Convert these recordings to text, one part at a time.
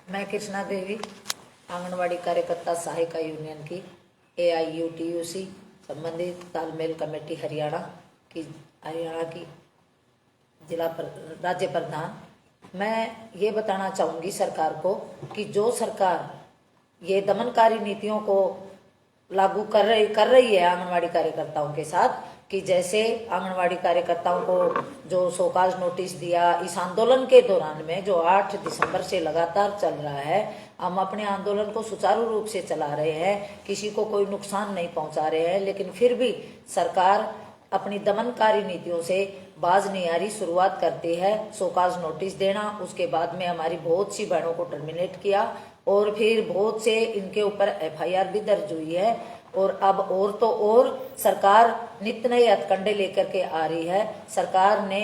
मैं कृष्णा देवी आंगनवाड़ी कार्यकर्ता सहायिका यूनियन की AIUTUC संबंधित तालमेल कमेटी हरियाणा की राज्य प्रधान। मैं ये बताना चाहूँगी सरकार को कि जो सरकार ये दमनकारी नीतियों को लागू कर रही है आंगनवाड़ी कार्यकर्ताओं के साथ, कि जैसे आंगनवाड़ी कार्यकर्ताओं को जो शोकाज नोटिस दिया इस आंदोलन के दौरान में, जो 8 दिसंबर से लगातार चल रहा है, हम अपने आंदोलन को सुचारू रूप से चला रहे हैं, किसी को कोई नुकसान नहीं पहुंचा रहे हैं, लेकिन फिर भी सरकार अपनी दमनकारी नीतियों से बाज नहीं आ रही। शुरुआत करती है शोकाज नोटिस देना, उसके बाद में हमारी बहुत सी बहनों को टर्मिनेट किया और फिर बहुत से इनके ऊपर FIR भी दर्ज हुई है। और अब और सरकार नित्य नए हथकंडे लेकर के आ रही है। सरकार ने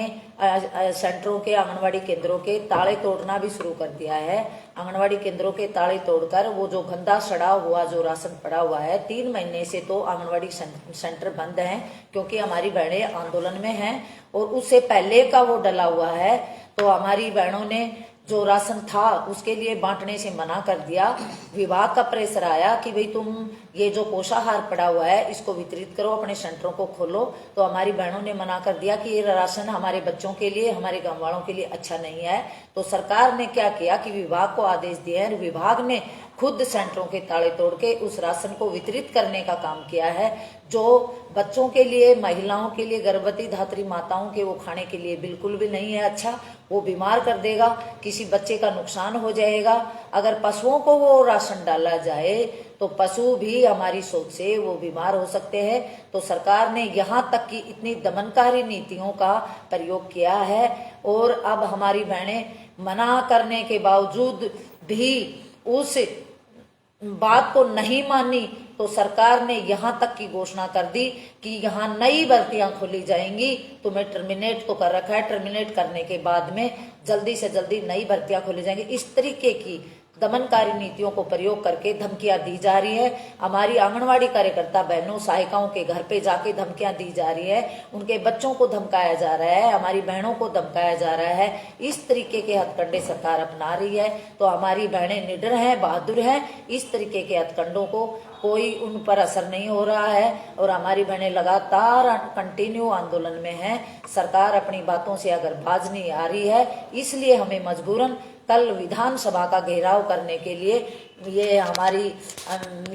सेंटरों के आंगनवाड़ी केंद्रों के ताले तोड़ना भी शुरू कर दिया है। आंगनवाड़ी केंद्रों के ताले तोड़कर वो जो गंदा सड़ा हुआ जो राशन पड़ा हुआ है, 3 महीने से तो आंगनवाड़ी सेंटर बंद हैं क्योंकि हमारी बहनें आंदोलन में हैं, और उससे पहले का वो डला हुआ है। तो हमारी बहनों ने जो राशन था उसके लिए बांटने से मना कर दिया। विभाग का प्रेशर आया कि भाई तुम ये जो पोषाहार पड़ा हुआ है इसको वितरित करो, अपने सेंटरों को खोलो। तो हमारी बहनों ने मना कर दिया कि ये राशन हमारे बच्चों के लिए, हमारे गांव वालों के लिए अच्छा नहीं है। तो सरकार ने क्या किया कि विभाग को आदेश दिए हैं, विभाग ने खुद सेंटरों के ताले तोड़ के उस राशन को वितरित करने का काम किया है, जो बच्चों के लिए, महिलाओं के लिए, गर्भवती धात्री माताओं के वो खाने के लिए बिल्कुल भी नहीं है अच्छा। वो बीमार कर देगा, किसी बच्चे का नुकसान हो जाएगा। अगर पशुओं को वो राशन डाला जाए तो पशु भी हमारी सोच से वो बीमार हो सकते हैं। तो सरकार ने यहाँ तक कि इतनी दमनकारी नीतियों का प्रयोग किया है, और अब हमारी बहनें मना करने के बावजूद भी उस बात को नहीं मानी। तो सरकार ने यहाँ तक की घोषणा कर दी कि यहाँ नई भर्तियां खोली जाएंगी। तुम्हें टर्मिनेट तो कर रखा है, टर्मिनेट करने के बाद में जल्दी से जल्दी नई भर्तियां खोली जाएंगी। इस तरीके की दमनकारी नीतियों को प्रयोग करके धमकियां दी जा रही है। हमारी आंगनवाड़ी कार्यकर्ता बहनों, सहायिकाओं के घर पे जाके धमकियां दी जा रही है, उनके बच्चों को धमकाया जा रहा है, हमारी बहनों को धमकाया जा रहा है। इस तरीके के हथकंडे सरकार अपना रही है। तो हमारी बहनें निडर हैं, बहादुर हैं। इस तरीके के हथकंडों को कोई उन पर असर नहीं हो रहा है, और हमारी बहनें लगातार कंटिन्यू आंदोलन में हैं। सरकार अपनी बातों से अगर बाज नहीं आ रही है, इसलिए हमें मजबूरन कल विधानसभा का घेराव करने के लिए ये हमारी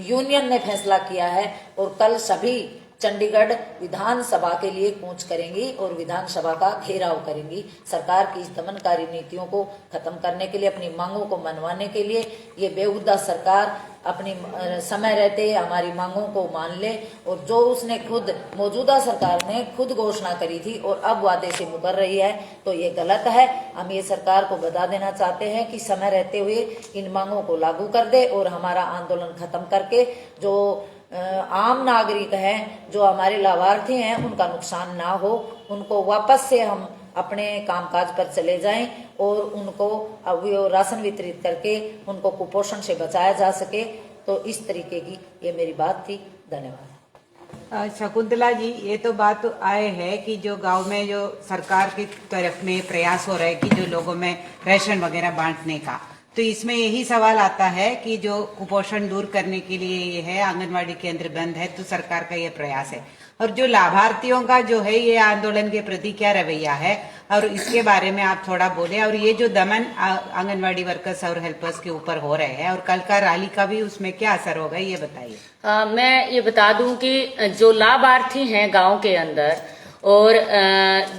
यूनियन ने फैसला किया है, और कल सभी चंडीगढ़ विधानसभा के लिए कूच करेंगी और विधानसभा का घेराव करेंगी। सरकार की इस दमनकारी नीतियों को खत्म करने के लिए, अपनी मांगों को मनवाने के लिए। ये बेहुदा सरकार अपनी समय रहते हमारी मांगों को मान ले, और जो उसने खुद, मौजूदा सरकार ने खुद घोषणा करी थी और अब वादे से मुकर रही है, तो ये गलत है। हम ये सरकार को बता देना चाहते हैं कि समय रहते हुए इन मांगों को लागू कर दे, और हमारा आंदोलन खत्म करके जो आम नागरिक हैं, जो हमारे लाभार्थी हैं, उनका नुकसान ना हो, उनको वापस से हम अपने कामकाज पर चले जाएं, और उनको राशन वितरित करके उनको कुपोषण से बचाया जा सके। तो इस तरीके की ये मेरी बात थी। धन्यवाद। शकुंतला जी, ये तो बात आए है कि जो गांव में जो सरकार की तरफ में प्रयास हो रहा है कि जो लोगों में राशन वगैरह बांटने का, तो इसमें यही सवाल आता है कि जो कुपोषण दूर करने के लिए ये है, आंगनवाड़ी केंद्र बंद है, तो सरकार का ये प्रयास है, और जो लाभार्थियों का जो है ये आंदोलन के प्रति क्या रवैया है, और इसके बारे में आप थोड़ा बोले। और ये जो दमन आंगनवाड़ी वर्कर्स और हेल्पर्स के ऊपर हो रहे हैं, और कल का रैली का भी उसमें क्या असर होगा, ये बताइए। मैं ये बता दूं कि जो लाभार्थी हैं गांव के अंदर, और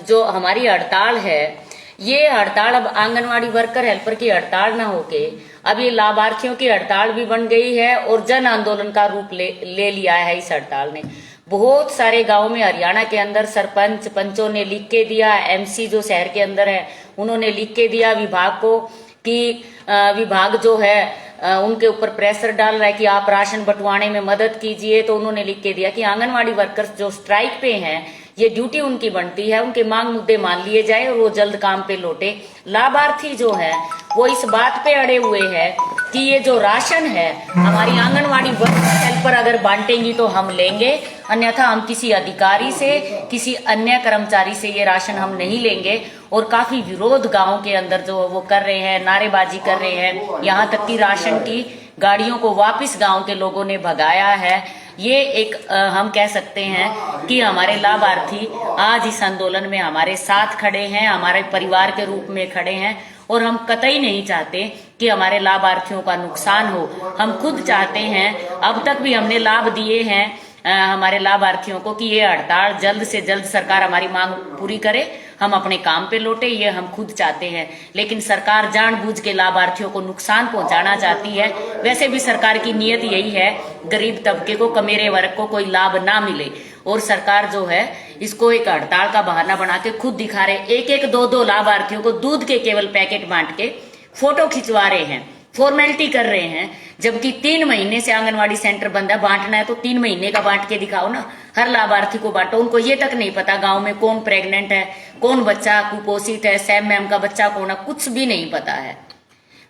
जो हमारी हड़ताल है, ये हड़ताल अब आंगनवाड़ी वर्कर हेल्पर की हड़ताल ना होके अब ये लाभार्थियों की हड़ताल भी बन गई है, और जन आंदोलन का रूप ले लिया है इस हड़ताल ने। बहुत सारे गांव में हरियाणा के अंदर सरपंच पंचों ने लिख के दिया, MC जो शहर के अंदर है उन्होंने लिख के दिया विभाग को कि विभाग जो है उनके ऊपर प्रेशर डाल रहा है कि आप राशन बंटवाने में मदद कीजिए। तो उन्होंने लिख के दिया कि आंगनवाड़ी वर्कर्स जो स्ट्राइक पे हैं, ये ड्यूटी उनकी बनती है, उनके मांग मुद्दे मान लिए जाए और वो जल्द काम पे लौटे। लाभार्थी जो है वो इस बात पे अड़े हुए हैं कि ये जो राशन है हमारी आंगनवाड़ी वर्कर पर अगर बांटेंगी तो हम लेंगे, अन्यथा हम किसी अधिकारी से, किसी अन्य कर्मचारी से ये राशन हम नहीं लेंगे। और काफी विरोध गांव के अंदर जो वो कर रहे हैं, नारेबाजी कर रहे हैं, यहाँ तक कि राशन की गाड़ियों को वापस गांव के लोगों ने भगाया है। ये एक हम कह सकते हैं कि हमारे लाभार्थी आज इस आंदोलन में हमारे साथ खड़े हैं, हमारे परिवार के रूप में खड़े हैं, और हम कतई नहीं चाहते कि हमारे लाभार्थियों का नुकसान हो। हम खुद चाहते हैं, अब तक भी हमने लाभ दिए हैं हमारे लाभार्थियों को कि ये हड़ताल जल्द से जल्द सरकार हमारी मांग पूरी करे, हम अपने काम पे लौटे, ये हम खुद चाहते हैं। लेकिन सरकार जानबूझ के लाभार्थियों को नुकसान पहुंचाना चाहती है। वैसे भी सरकार की नीयत यही है, गरीब तबके को, कमेरे वर्ग को कोई लाभ ना मिले, और सरकार जो है इसको एक हड़ताल का बहाना बना के खुद दिखा रहे, एक एक दो दो लाभार्थियों को दूध के केवल पैकेट बांट के फोटो खिंचवा रहे हैं, फॉर्मेलिटी कर रहे हैं, जबकि 3 महीने से आंगनवाड़ी सेंटर बंद है। बांटना है तो 3 महीने का बांट के दिखाओ ना, हर लाभार्थी को बांटो। उनको ये तक नहीं पता गांव में कौन प्रेग्नेंट है, कौन बच्चा कुपोषित है, सैम मैम का बच्चा कौन है, कुछ भी नहीं पता है।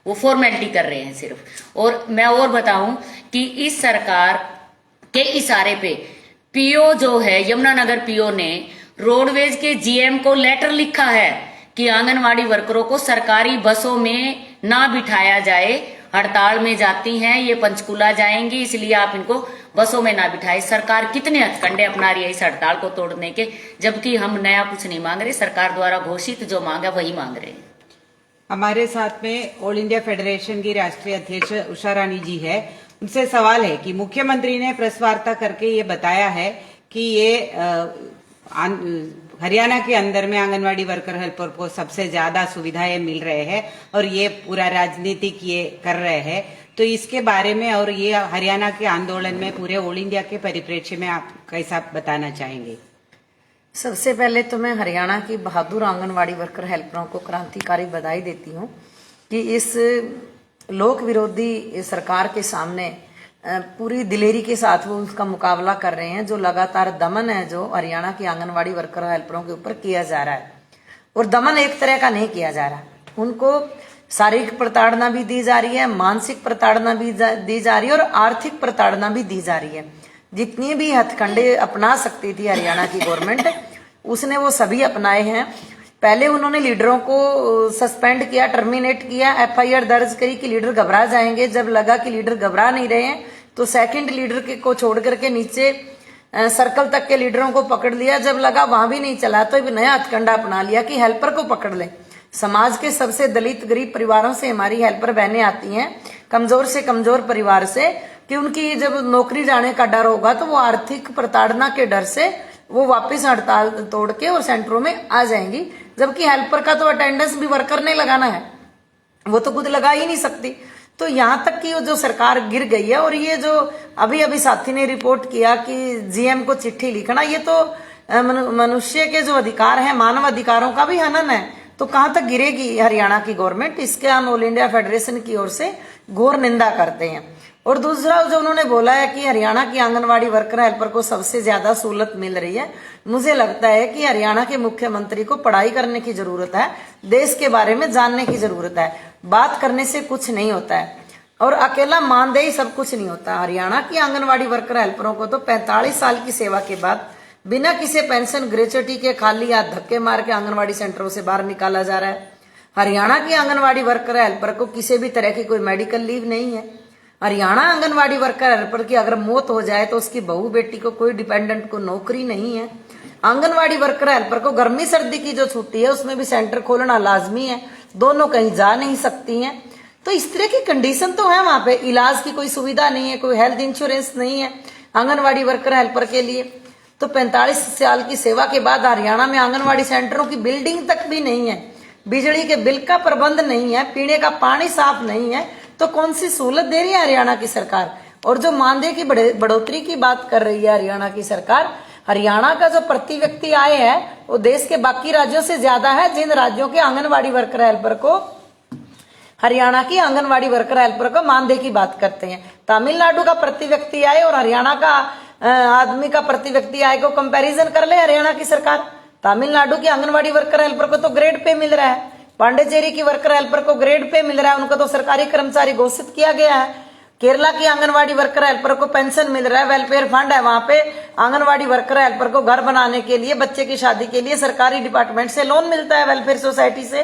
वो फॉर्मेलिटी कर रहे हैं सिर्फ। और मैं और बताऊं कि इस सरकार के इशारे पे पीओ जो है, यमुनानगर पीओ ने रोडवेज के जीएम को लेटर लिखा है कि आंगनवाड़ी वर्करों को सरकारी बसों में ना बिठाया जाए, हड़ताल में जाती हैं, ये पंचकूला जाएंगी, इसलिए आप इनको बसों में ना बिठाए। सरकार कितने हथकंडे अपना रही है इस हड़ताल को तोड़ने के, जबकि हम नया कुछ नहीं मांग रहे, सरकार द्वारा घोषित जो मांग है वही मांग रहे हैं। हमारे साथ में ऑल इंडिया फेडरेशन की राष्ट्रीय अध्यक्ष उषा रानी जी है। उनसे सवाल है कि मुख्यमंत्री ने प्रेस वार्ता करके ये बताया है कि ये हरियाणा के अंदर में आंगनवाड़ी वर्कर हेल्पर को सबसे ज्यादा सुविधाएं मिल रहे हैं और ये पूरा राजनीतिक ये कर रहे हैं, तो इसके बारे में और ये हरियाणा के आंदोलन में पूरे ऑल इंडिया के परिप्रेक्ष्य में आप कैसा बताना चाहेंगे? सबसे पहले तो मैं हरियाणा की बहादुर आंगनवाड़ी वर्कर हेल्परों को क्रांतिकारी बधाई देती हूँ कि इस लोक विरोधी सरकार के सामने पूरी दिलेरी के साथ वो उसका मुकाबला कर रहे हैं। जो लगातार दमन है जो हरियाणा की आंगनवाड़ी वर्कर हेल्परों के ऊपर किया जा रहा है, और दमन एक तरह का नहीं किया जा रहा, उनको शारीरिक प्रताड़ना भी दी जा रही है, मानसिक प्रताड़ना भी दी जा रही है, और आर्थिक प्रताड़ना भी दी जा रही है। जितनी भी हथकंडे अपना सकती थी हरियाणा की गवर्नमेंट, उसने वो सभी अपनाए हैं। पहले उन्होंने लीडरों को सस्पेंड किया, टर्मिनेट किया, एफआईआर दर्ज करी कि लीडर घबरा जाएंगे। जब लगा कि लीडर घबरा नहीं रहे हैं तो सेकंड लीडर को छोड़ करके नीचे सर्कल तक के लीडरों को पकड़ लिया। जब लगा वहां भी नहीं चला तो एक नया हथकंडा अपना लिया कि हेल्पर को पकड़ ले। समाज के सबसे दलित गरीब परिवारों से हमारी हेल्पर बहनें आती हैं, कमजोर से कमजोर परिवार से, कि उनकी जब नौकरी जाने का डर होगा तो वो आर्थिक प्रताड़ना के डर से वो वापस हड़ताल तोड़ के और सेंटरों में आ जाएंगी। जबकि हेल्पर का तो अटेंडेंस भी वर्कर ने लगाना है, वो तो खुद लगा ही नहीं सकती। तो यहाँ तक कि जो सरकार गिर गई है, और ये जो अभी अभी साथी ने रिपोर्ट किया कि जीएम को चिट्ठी लिखना, ये तो मनुष्य के जो अधिकार है, मानव अधिकारों का भी हनन है। तो कहाँ तक गिरेगी हरियाणा की गवर्नमेंट, इसके हम ऑल इंडिया फेडरेशन की ओर से घोर निंदा करते हैं। और दूसरा जो उन्होंने बोला है कि हरियाणा की आंगनवाड़ी वर्कर हेल्पर को सबसे ज्यादा सहूलत मिल रही है, मुझे लगता है कि हरियाणा के मुख्यमंत्री को पढ़ाई करने की जरूरत है, देश के बारे में जानने की जरूरत है। बात करने से कुछ नहीं होता है, और अकेला मानदेय सब कुछ नहीं होता। हरियाणा की आंगनवाड़ी वर्कर हेल्परों को तो 45 साल की सेवा के बाद बिना किसी पेंशन ग्रेच्युटी के खाली हाथ धक्के मार के आंगनवाड़ी सेंटरों से बाहर निकाला जा रहा है। हरियाणा की आंगनवाड़ी वर्कर हेल्पर को किसी भी तरह की कोई मेडिकल लीव नहीं है। हरियाणा आंगनवाड़ी वर्कर हेल्पर की अगर मौत हो जाए तो उसकी बहू बेटी को, कोई डिपेंडेंट को नौकरी नहीं है। आंगनवाड़ी वर्कर हेल्पर को गर्मी सर्दी की जो छुट्टी है उसमें भी सेंटर खोलना लाजमी है, दोनों कहीं जा नहीं सकती हैं। तो इस तरह की कंडीशन तो है वहां पे। इलाज की कोई सुविधा नहीं है, कोई हेल्थ इंश्योरेंस नहीं है आंगनवाड़ी वर्कर हेल्पर के लिए। तो 45 साल की सेवा के बाद हरियाणा में आंगनवाड़ी सेंटरों की बिल्डिंग तक भी नहीं है, बिजली के बिल का प्रबंध नहीं है, पीने का पानी साफ नहीं है, तो कौन सी सहूलत दे रही है हरियाणा की सरकार। और जो मानदेय की बढ़ोतरी की बात कर रही है हरियाणा की सरकार, हरियाणा का जो प्रति व्यक्ति आय है वो देश के बाकी राज्यों से ज्यादा है। जिन राज्यों के आंगनवाड़ी वर्कर हेल्पर को, हरियाणा की आंगनवाड़ी वर्कर हेल्पर को मानदेय की बात करते हैं। तमिलनाडु का प्रति व्यक्ति आय और हरियाणा का आदमी का प्रति व्यक्ति आय को कंपैरिजन कर ले हरियाणा की सरकार। तमिलनाडु की आंगनवाड़ी वर्कर हेल्पर को तो ग्रेड पे मिल रहा है, पांडेचेरी की वर्कर हेल्पर को ग्रेड पे मिल रहा है, उनको तो सरकारी कर्मचारी घोषित किया गया है। केरला की आंगनवाड़ी वर्कर हेल्पर को पेंशन मिल रहा है, वेलफेयर फंड है, वहां पे आंगनवाड़ी वर्कर हेल्पर को घर बनाने के लिए, बच्चे की शादी के लिए सरकारी डिपार्टमेंट से लोन मिलता है, वेलफेयर सोसाइटी से।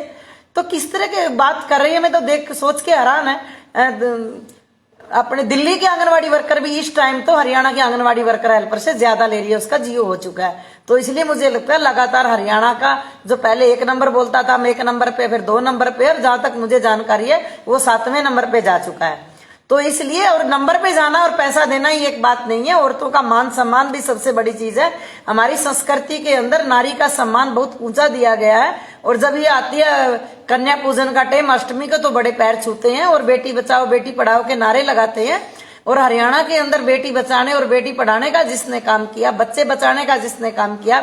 तो किस तरह की बात कर रही है, मैं तो देख सोच के हैरान है। अपने दिल्ली के आंगनवाड़ी वर्कर भी इस टाइम तो हरियाणा के आंगनवाड़ी वर्कर हेल्पर से ज्यादा ले रही है, उसका जियो हो चुका है। तो इसलिए मुझे लगता है लगातार हरियाणा का जो पहले 1 नंबर बोलता था, हम 1 नंबर पे, फिर 2 नंबर पे, और जहां तक मुझे जानकारी है वो 7वें नंबर पे जा चुका है। तो इसलिए, और नंबर पे जाना और पैसा देना ही एक बात नहीं है, औरतों का मान सम्मान भी सबसे बड़ी चीज है। हमारी संस्कृति के अंदर नारी का सम्मान बहुत ऊंचा दिया गया है, और जब ये आती है कन्या पूजन का टाइम, अष्टमी को तो बड़े पैर छूते हैं और बेटी बचाओ बेटी पढ़ाओ के नारे लगाते हैं। और हरियाणा के अंदर बेटी बचाने और बेटी पढ़ाने का जिसने काम किया, बच्चे बचाने का जिसने काम किया,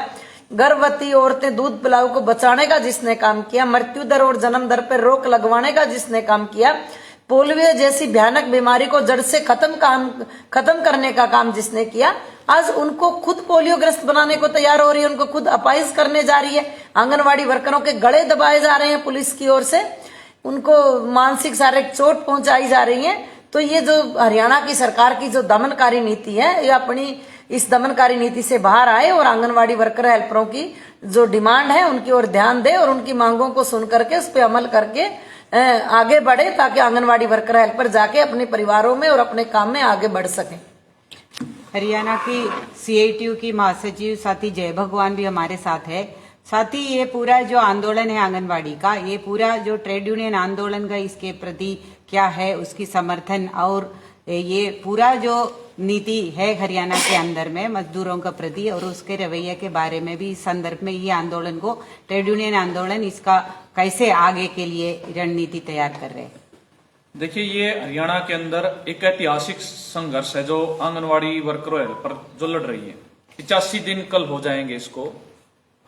गर्भवती औरतें दूध पिलाओ को बचाने का जिसने काम किया, मृत्यु दर और जन्म दर पर रोक लगवाने का जिसने काम किया, पोलियो जैसी भयानक बीमारी को जड़ से खत्म करने का काम जिसने किया, आज उनको खुद पोलियो ग्रस्त बनाने को तैयार हो रही है, उनको खुद अपाइज करने जा रही है। आंगनवाड़ी वर्करों के गले दबाए जा रहे हैं पुलिस की ओर से, उनको मानसिक शारीरिक चोट पहुंचाई जा रही है। तो ये जो हरियाणा की सरकार की जो दमनकारी नीति है, ये अपनी इस दमनकारी नीति से बाहर आए और आंगनवाड़ी वर्कर हेल्परों की जो डिमांड है उनकी ओर ध्यान दे और उनकी मांगों को सुन करके उस पर अमल करके आगे बढ़े, ताकि आंगनवाड़ी वर्कर हेल्पर जाके अपने परिवारों में और अपने काम में आगे बढ़ सके। हरियाणा की CITU की महासचिव साथी जय भगवान भी हमारे साथ है। साथ ही ये पूरा जो आंदोलन है आंगनवाड़ी का, ये पूरा जो ट्रेड यूनियन आंदोलन का, इसके प्रति क्या है उसकी समर्थन, और ये पूरा जो नीति है हरियाणा के अंदर में मजदूरों का प्रति और उसके रवैये के बारे में भी इस संदर्भ में ये आंदोलन को, ट्रेड यूनियन आंदोलन, इसका कैसे आगे के लिए रणनीति तैयार कर रहे हैं। देखिए, ये हरियाणा के अंदर एक ऐतिहासिक संघर्ष है जो आंगनवाड़ी वर्करों हेल्पर जो लड़ रही है। 85 दिन कल हो जाएंगे इसको,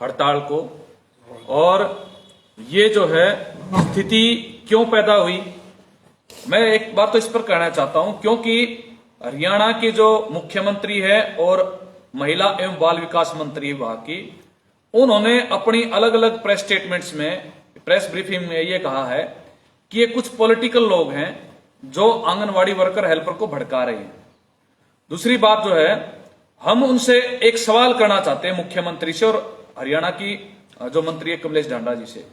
हड़ताल को। और ये जो है स्थिति क्यों पैदा हुई, मैं एक बार तो इस पर कहना चाहता हूं, क्योंकि हरियाणा के जो मुख्यमंत्री है और महिला एवं बाल विकास मंत्री विभाग की, उन्होंने अपनी अलग अलग प्रेस स्टेटमेंट्स में, प्रेस ब्रीफिंग में ये कहा है कि ये कुछ पॉलिटिकल लोग हैं जो आंगनवाड़ी वर्कर हेल्पर को भड़का रहे हैं। दूसरी बात जो है, हम उनसे एक सवाल करना चाहते हैं मुख्यमंत्री से और हरियाणा की जो मंत्री है कमलेश ढांडा जी से।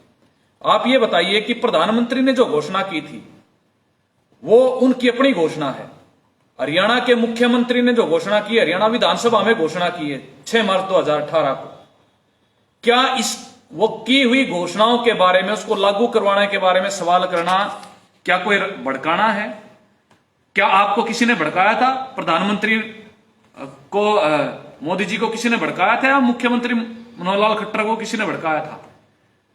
आप ये बताइए कि प्रधानमंत्री ने जो घोषणा की थी वो उनकी अपनी घोषणा है। हरियाणा के मुख्यमंत्री ने जो घोषणा की, हरियाणा विधानसभा में घोषणा की है 6 मार्च 2018 को, क्या इस वो की हुई घोषणाओं के बारे में, उसको लागू करवाने के बारे में सवाल करना क्या कोई भड़काना है? क्या आपको किसी ने भड़काया था? प्रधानमंत्री को, मोदी जी को किसी ने भड़काया था, या मुख्यमंत्री मनोहर लाल खट्टर को किसी ने भड़काया था?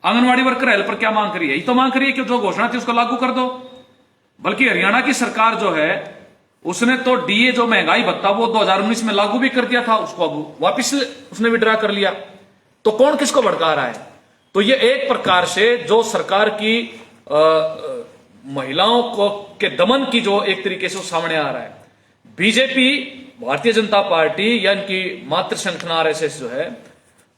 आंगनवाड़ी वर्कर हेल्पर क्या मांग करी है? यही तो मांग करी है कि जो घोषणा थी उसको लागू कर दो। बल्कि हरियाणा की सरकार जो है उसने तो डीए जो महंगाई भत्ता वो 2019 में लागू भी कर दिया था, उसको अब वापिस उसने विड्रा कर लिया। तो कौन किसको भड़का रहा है? तो ये एक प्रकार से जो सरकार की महिलाओं को के दमन की जो एक तरीके से सामने आ रहा है। बीजेपी, भारतीय जनता पार्टी या इनकी मातृ संगठन RSS जो है,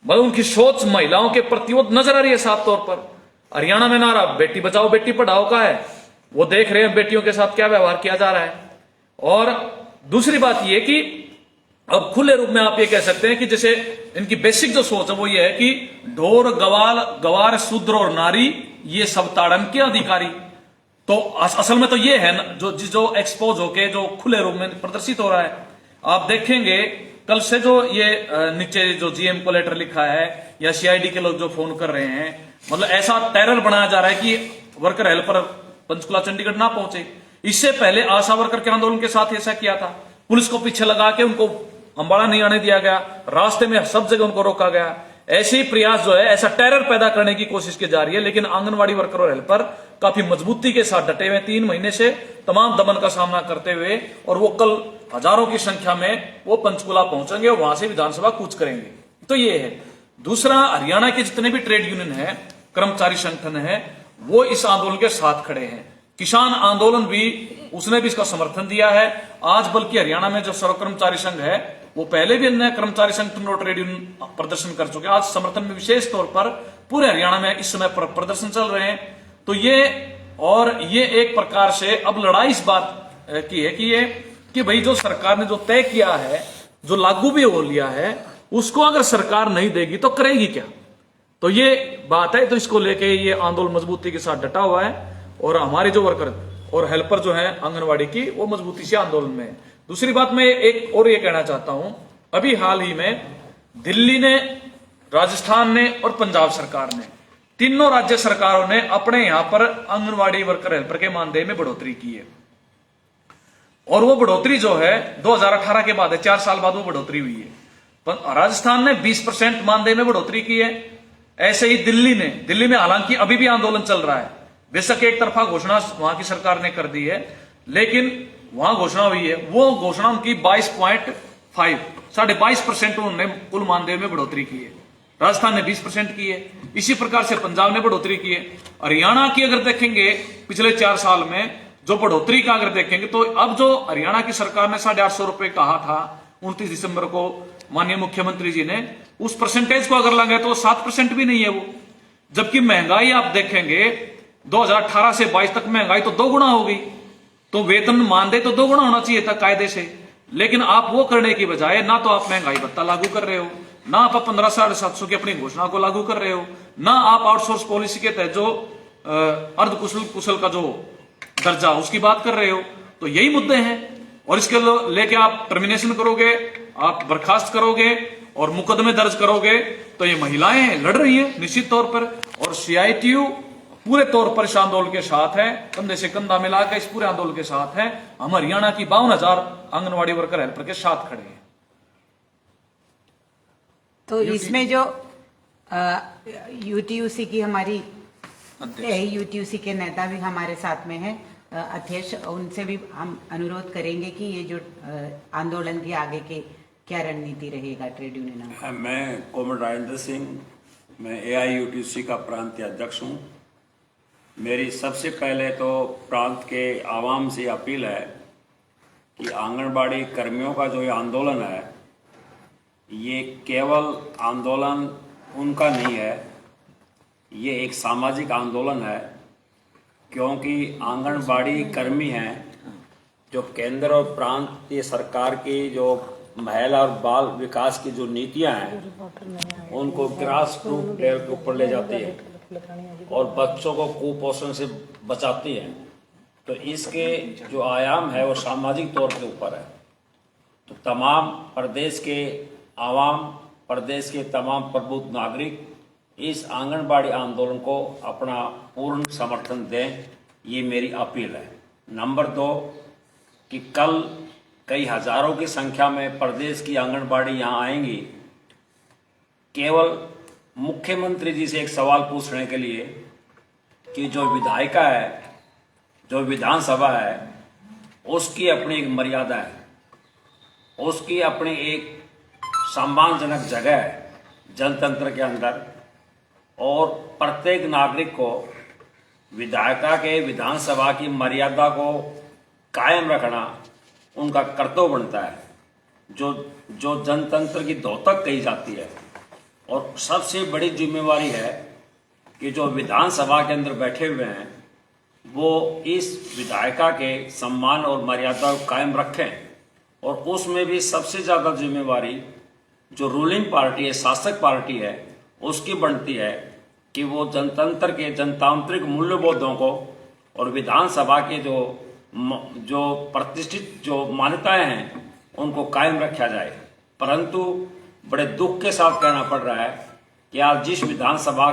मतलब उनकी सोच महिलाओं के प्रति वो नजर आ रही है साफ तौर पर। हरियाणा में नारा बेटी बचाओ बेटी पढ़ाओ का है, वो देख रहे हैं बेटियों के साथ क्या व्यवहार किया जा रहा है। और दूसरी बात ये कि अब खुले रूप में आप ये कह सकते हैं कि जैसे इनकी बेसिक जो सोच है वो ये है कि ढोर गवार शूद्र और नारी ये सब ताड़न के अधिकारी। तो असल में तो ये है जो एक्सपोज होके जो खुले रूप में प्रदर्शित हो रहा है। आप देखेंगे कल से जो ये नीचे जो GM को लेटर लिखा है या CID के लोग जो फोन कर रहे हैं, मतलब ऐसा टेरर बनाया जा रहा है कि वर्कर हेल्पर पंचकुला चंडीगढ़ ना पहुंचे। इससे पहले आशा वर्कर के आंदोलन के साथ ऐसा किया था, पुलिस को पीछे लगा के उनको अंबाला नहीं आने दिया गया, रास्ते में सब जगह उनको रोका गया। ऐसे ही प्रयास जो है, ऐसा टेरर पैदा करने की कोशिश की जा रही है। लेकिन आंगनवाड़ी वर्कर और हेल्पर काफी मजबूती के साथ डटे हुए 3 महीने से तमाम दमन का सामना करते हुए, और वो कल हजारों की संख्या में वो पंचकुला पहुंचेंगे और वहां से विधानसभा कूच करेंगे। तो ये है। दूसरा, हरियाणा के जितने भी ट्रेड यूनियन है, कर्मचारी संगठन है, वो इस आंदोलन के साथ खड़े हैं। किसान आंदोलन भी, उसने भी इसका समर्थन दिया है। आज बल्कि हरियाणा में जो सर्व कर्मचारी संघ है, वो पहले भी अन्य कर्मचारी संगठन और ट्रेड यूनियन प्रदर्शन कर चुके हैं। आज समर्थन में विशेष तौर पर पूरे हरियाणा में इस समय प्रदर्शन चल रहे हैं। तो ये एक प्रकार से अब लड़ाई इस बात की है कि भाई जो सरकार ने जो तय किया है, जो लागू भी हो लिया है, उसको अगर सरकार नहीं देगी तो करेगी क्या? तो ये बात है। तो इसको लेके ये आंदोलन मजबूती के साथ डटा हुआ है और हमारे जो वर्कर और हेल्पर जो है आंगनवाड़ी की, वो मजबूती से आंदोलन में है। दूसरी बात मैं एक और ये कहना चाहता हूं, अभी हाल ही में दिल्ली ने, राजस्थान ने और पंजाब सरकार ने, तीनों राज्य सरकारों ने अपने यहां पर आंगनवाड़ी वर्कर हेल्पर के मानदेय में बढ़ोतरी की है। और वो बढ़ोतरी जो है 2018 के बाद है, 4 साल बाद वो बढ़ोतरी हुई है। राजस्थान ने 20% मानदेय में बढ़ोतरी की है। ऐसे ही दिल्ली में हालांकि अभी भी आंदोलन चल रहा है, बेशक एक तरफा घोषणा वहां की सरकार ने कर दी है, लेकिन वहां घोषणा हुई है, वो घोषणा उनकी 22.5% उन्होंने कुल मानदेय में बढ़ोतरी की है। राजस्थान ने 20% की है। इसी प्रकार से पंजाब ने बढ़ोतरी की है। हरियाणा की अगर देखेंगे पिछले 4 साल में जो बढ़ोतरी का अगर देखेंगे, तो अब जो हरियाणा की सरकार ने 850 रुपए कहा था 29 दिसंबर को माननीय मुख्यमंत्री जी ने, उस परसेंटेज को अगर लगे तो 7% भी नहीं है वो। जबकि महंगाई आप देखेंगे 2018 से 22 तक महंगाई तो 2 गुना हो गई। तो वेतन मानदेय तो 2 गुना होना चाहिए था कायदे से, लेकिन आप वो करने की बजाय ना तो आप महंगाई भत्ता लागू कर रहे हो, ना आप 15,700 की अपनी घोषणा को लागू कर रहे हो, ना आप आउटसोर्स पॉलिसी के तहत जो अर्धकुशल का जो दर्जा उसकी बात कर रहे हो। तो यही मुद्दे हैं और इसके लेके आप टर्मिनेशन करोगे, आप बर्खास्त करोगे और मुकदमे दर्ज करोगे। तो ये महिलाएं लड़ रही हैं निश्चित तौर पर, और CITU पूरे तौर पर इस आंदोलन के साथ है, कंधे से कंधा मिलाकर इस पूरे आंदोलन के साथ है। हम हरियाणा की 52,000 आंगनवाड़ी वर्कर हेल्पर के साथ खड़े हैं। तो इसमें जो UTUC की हमारी UTUC के नेता भी हमारे साथ में है, अध्यक्ष, उनसे भी हम अनुरोध करेंगे कि ये जो आंदोलन की आगे के क्या रणनीति रहेगा ट्रेड यूनियन का। मैं कॉमरेड राजेंद्र सिंह, मैं AIUTUC का प्रांतीय अध्यक्ष हूँ। मेरी सबसे पहले तो प्रांत के आवाम से अपील है कि आंगनबाड़ी कर्मियों का जो ये आंदोलन है, ये केवल आंदोलन उनका नहीं है, ये एक सामाजिक आंदोलन है। क्योंकि आंगनबाड़ी कर्मी हैं जो केंद्र और प्रांतीय सरकार की जो महिला और बाल विकास की जो नीतियां हैं उनको ग्रास रूट लेवल के ऊपर ले जाती है और बच्चों को कुपोषण से बचाती है। तो इसके जो आयाम है वो सामाजिक तौर के ऊपर है। तो तमाम प्रदेश के आवाम, प्रदेश के तमाम प्रबुद्ध नागरिक इस आंगनबाड़ी आंदोलन को अपना पूर्ण समर्थन दें, ये मेरी अपील है। नंबर 2 कि कल कई हजारों की संख्या में प्रदेश की आंगनबाड़ी यहाँ आएंगी, केवल मुख्यमंत्री जी से एक सवाल पूछने के लिए कि जो विधायिका है, जो विधानसभा है, उसकी अपनी एक मर्यादा है, उसकी अपनी एक सम्मानजनक जगह है जनतंत्र के अंदर, और प्रत्येक नागरिक को विधायिका के विधानसभा की मर्यादा को कायम रखना उनका कर्तव्य बनता है, जो जनतंत्र की द्योतक कही जाती है। और सबसे बड़ी जिम्मेवारी है कि जो विधानसभा के अंदर बैठे हुए हैं वो इस विधायिका के सम्मान और मर्यादा को कायम रखें। और उसमें भी सबसे ज़्यादा जिम्मेवारी जो रूलिंग पार्टी है, शासक पार्टी है, उसकी बनती है कि वो जनतंत्र के जनतांत्रिक मूल्यबोधों को और विधानसभा के जो प्रतिष्ठित जो मान्यताएं हैं उनको कायम रखा जाए। परंतु बड़े दुख के साथ कहना पड़ रहा है कि आज जिस विधानसभा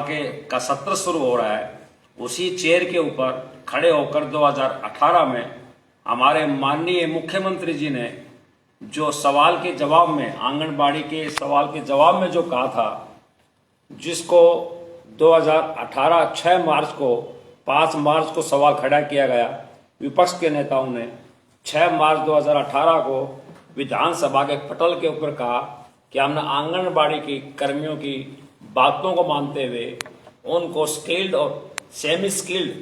का सत्र शुरू हो रहा है, उसी चेयर के ऊपर खड़े होकर 2018 में हमारे माननीय मुख्यमंत्री जी ने जो सवाल के जवाब में, आंगनबाड़ी के सवाल के जवाब में जो कहा था, जिसको 2018 6 मार्च को 5 मार्च को सवाल खड़ा किया गया, विपक्ष के नेताओं ने 6 मार्च 2018 को विधानसभा के पटल के ऊपर कहा कि हमने आंगनबाड़ी की कर्मियों की बातों को मानते हुए उनको स्किल्ड और सेमी स्किल्ड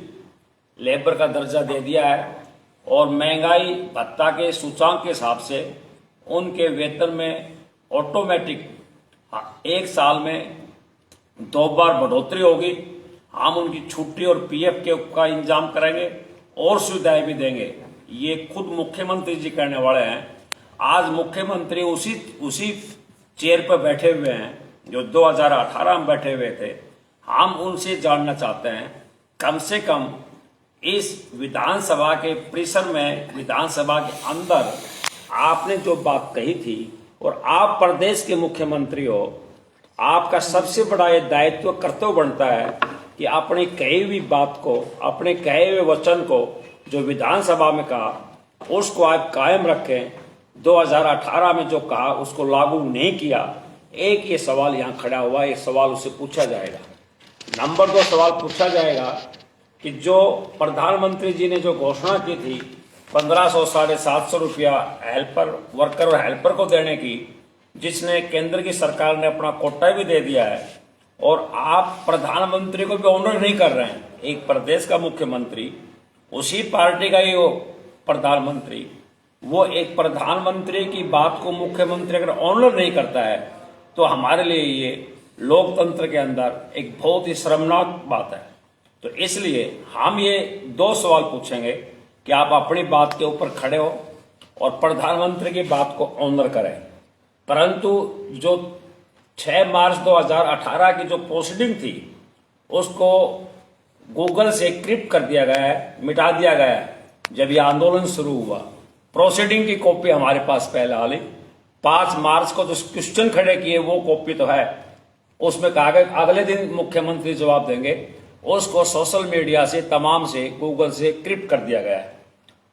लेबर का दर्जा दे दिया है और महंगाई भत्ता के सूचांक के हिसाब से उनके वेतन में ऑटोमेटिक 1 साल में 2 बार बढ़ोतरी होगी। हम उनकी छुट्टी और PF का इंतजाम करेंगे और सुविधाएं भी देंगे। ये खुद मुख्यमंत्री जी करने वाले हैं। आज मुख्यमंत्री उसी चेयर पर बैठे हुए हैं जो 2018 में बैठे हुए थे। हम उनसे जानना चाहते हैं, कम से कम इस विधानसभा के परिसर में, विधानसभा के अंदर आपने जो बात कही थी, और आप प्रदेश के मुख्यमंत्री हो, आपका सबसे बड़ा ये दायित्व कर्तव्य बनता है कि अपनी कही हुई बात को, अपने कहे हुए वचन को जो विधानसभा में कहा उसको आप कायम रखें। 2018 में जो कहा उसको लागू नहीं किया। एक ये सवाल यहाँ खड़ा हुआ, एक सवाल उससे पूछा जाएगा। नंबर 2 सवाल पूछा जाएगा कि जो प्रधानमंत्री जी ने जो घोषणा की थी 1500 750 रुपया हेल्पर, वर्कर और हेल्पर को देने की, जिसने केंद्र की सरकार ने अपना कोटा भी दे दिया है, और आप प्रधानमंत्री को भी ऑनर नहीं कर रहे हैं। एक प्रदेश का मुख्यमंत्री, उसी पार्टी का ही वो प्रधानमंत्री, वो एक प्रधानमंत्री की बात को मुख्यमंत्री अगर ऑनर नहीं करता है तो हमारे लिए ये लोकतंत्र के अंदर एक बहुत ही शर्मनाक बात है। तो इसलिए हम ये 2 सवाल पूछेंगे कि आप अपनी बात के ऊपर खड़े हो और प्रधानमंत्री की बात को ऑनर करें। परंतु जो 6 मार्च 2018 की जो प्रोसीडिंग थी उसको गूगल से क्रिप्ट कर दिया गया है, मिटा दिया गया है। जब ये आंदोलन शुरू हुआ, प्रोसीडिंग की कॉपी हमारे पास पहले आ ली। 5 मार्च को जो क्वेश्चन खड़े किए वो कॉपी तो है, उसमें कहा गया अगले दिन मुख्यमंत्री जवाब देंगे। उसको सोशल मीडिया से, तमाम से, गूगल से क्रिप्ट कर दिया गया है।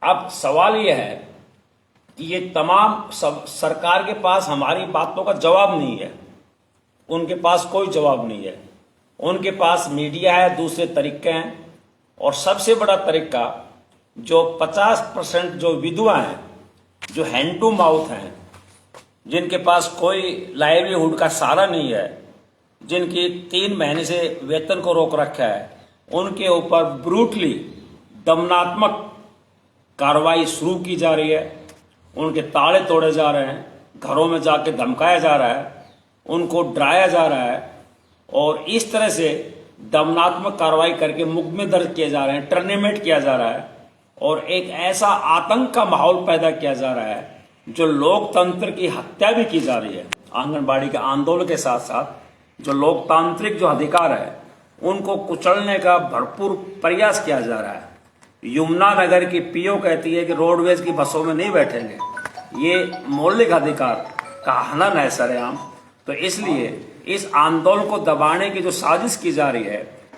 अब सवाल ये है कि ये तमाम सरकार के पास हमारी बातों का जवाब नहीं है, उनके पास कोई जवाब नहीं है। उनके पास मीडिया है, दूसरे तरीके हैं, और सबसे बड़ा तरीका जो 50% जो विधवा हैं, जो हैंड टू माउथ हैं, जिनके पास कोई लाइवलीहुड का सहारा नहीं है, जिनकी 3 महीने से वेतन को रोक रखा है, उनके ऊपर ब्रूटली दमनात्मक कार्रवाई शुरू की जा रही है। उनके ताले तोड़े जा रहे हैं, घरों में जाके धमकाया जा रहा है, उनको डराया जा रहा है, और इस तरह से दमनात्मक कार्रवाई करके मुकदमे दर्ज किए जा रहे हैं, टर्मिनेट किया जा रहा है, और एक ऐसा आतंक का माहौल पैदा किया जा रहा है जो लोकतंत्र की हत्या भी की जा रही है। आंगनबाड़ी के आंदोलन के साथ साथ जो लोकतांत्रिक जो अधिकार है उनको कुचलने का भरपूर प्रयास किया जा रहा है। यमुना नगर की पीओ कहती है कि रोडवेज की बसों में नहीं बैठेंगे। ये मौलिक अधिकार का हनन है सरेआम। तो इसलिए इस आंदोलन को दबाने की जो साजिश की जा रही है,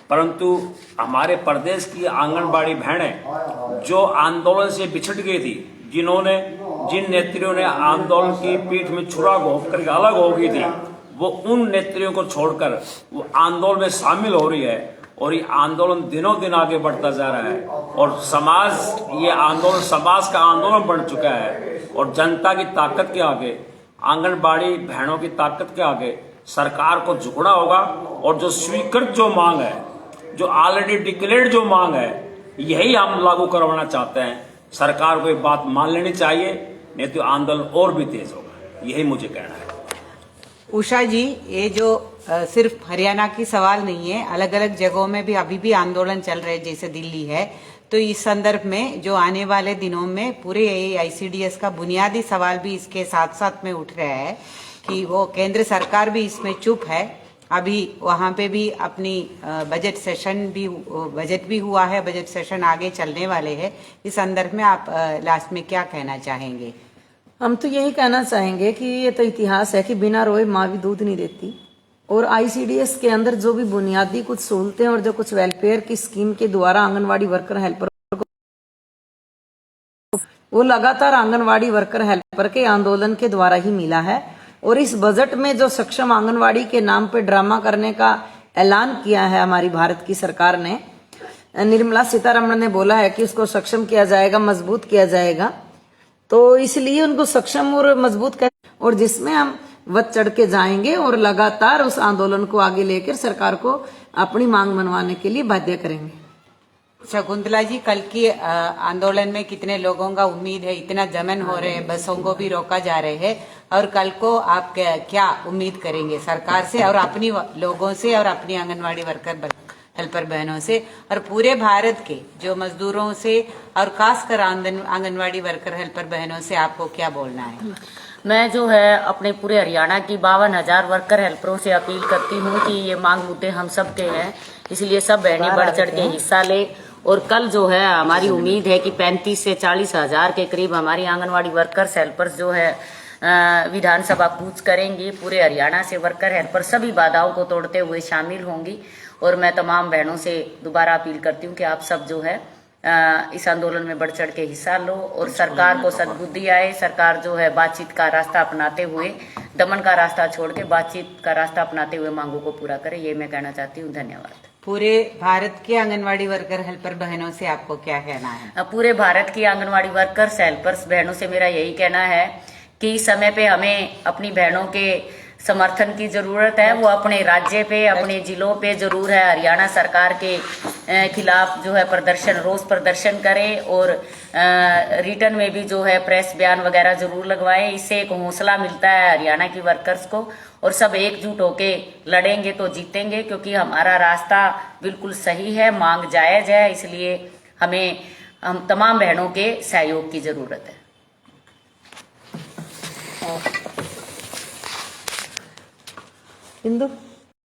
परंतु हमारे प्रदेश की आंगनबाड़ी बहनें जो आंदोलन से बिछड़ गई थी, जिन नेत्रियों ने आंदोलन की पीठ में छुरा घोंप करके अलग हो गई थी, वो उन नेत्रियों को छोड़कर वो आंदोलन में शामिल हो रही है, और ये आंदोलन दिनों दिन आगे बढ़ता जा रहा है, और ये आंदोलन समाज का आंदोलन बन चुका है। और जनता की ताकत के आगे, आंगनबाड़ी बहनों की ताकत के आगे सरकार को झुकना होगा, और जो स्वीकृत जो मांग है, जो ऑलरेडी डिक्लेयर्ड जो मांग है, यही हम लागू करवाना चाहते हैं। सरकार को ये बात मान लेनी चाहिए, नहीं तो आंदोलन और भी तेज होगा। यही मुझे कहना है। उषा जी, ये जो सिर्फ हरियाणा की सवाल नहीं है, अलग अलग जगहों में भी अभी भी आंदोलन चल रहे हैं, जैसे दिल्ली है। तो इस संदर्भ में जो आने वाले दिनों में पूरे आईसीडीएस का बुनियादी सवाल भी इसके साथ साथ में उठ रहा है कि वो केंद्र सरकार भी इसमें चुप है। अभी वहाँ पे भी अपनी बजट भी हुआ है, बजट सेशन आगे चलने वाले हैं। इस संदर्भ में आप लास्ट में क्या कहना चाहेंगे? हम तो यही कहना चाहेंगे कि ये तो इतिहास है कि बिना रोए माँ भी दूध नहीं देती, और आईसीडीएस के अंदर जो भी बुनियादी कुछ सहूलतें और जो कुछ वेलफेयर की स्कीम के द्वारा आंगनवाड़ी वर्कर हेल्पर को, वो लगातार आंगनवाड़ी वर्कर हेल्पर के आंदोलन के द्वारा ही मिला है। और इस बजट में जो सक्षम आंगनवाड़ी के नाम पे ड्रामा करने का ऐलान किया है हमारी भारत की सरकार ने, निर्मला सीतारमण ने बोला है कि उसको सक्षम किया जाएगा, मजबूत किया जाएगा। तो इसलिए उनको सक्षम और मजबूत कर, और जिसमें हम वध चढ़ के जाएंगे और लगातार उस आंदोलन को आगे लेकर सरकार को अपनी मांग मनवाने के लिए बाध्य करेंगे। शकुंतला जी, कल की आंदोलन में कितने लोगों का उम्मीद है? इतना जमन हो रहे हैं, बसों को भी रोका जा रहे हैं, और कल को आप क्या उम्मीद करेंगे सरकार से और अपनी लोगों से और अपनी आंगनवाड़ी वर्कर हेल्पर बहनों से और पूरे भारत के जो मजदूरों से और खासकर आंगनवाड़ी वर्कर हेल्पर बहनों से आपको क्या बोलना है? मैं जो है अपने पूरे हरियाणा की 52,000 वर्कर हेल्परों से अपील करती हूँ कि ये मांग मुद्दे हम सब के हैं, इसलिए सब बहनें बढ़ चढ़ के हिस्सा ले। और कल जो है हमारी उम्मीद है कि 35 से 40 हजार के करीब हमारी आंगनवाड़ी वर्कर्स हेल्पर्स जो है विधानसभा कूच करेंगी। पूरे हरियाणा से वर्कर हेल्पर सभी बाधाओं को तोड़ते हुए शामिल होंगी। और मैं तमाम बहनों से दोबारा अपील करती हूँ कि आप सब जो है इस आंदोलन में बढ़ चढ़ के हिस्सा लो और सरकार को सद्बुद्धि आए। सरकार जो है बातचीत का रास्ता अपनाते हुए, दमन का रास्ता छोड़ के बातचीत का रास्ता अपनाते हुए मांगों को पूरा करे, ये मैं कहना चाहती हूँ। धन्यवाद। पूरे भारत के आंगनवाड़ी वर्कर हेल्पर बहनों से आपको क्या कहना है? पूरे भारत की आंगनवाड़ी वर्कर्स हेल्पर्स बहनों से मेरा यही कहना है कि समय पे हमें अपनी बहनों के समर्थन की जरूरत है। वो अपने राज्य पे, अपने जिलों पे जरूर है हरियाणा सरकार के खिलाफ जो है प्रदर्शन, रोष प्रदर्शन करें और रिटर्न में भी जो है प्रेस बयान वगैरह जरूर लगवाएं। इससे एक हौसला मिलता है हरियाणा की वर्कर्स को और सब एकजुट होके लड़ेंगे तो जीतेंगे, क्योंकि हमारा रास्ता बिल्कुल सही है, मांग जायज है। इसलिए हम तमाम बहनों के सहयोग की जरूरत है। इंदु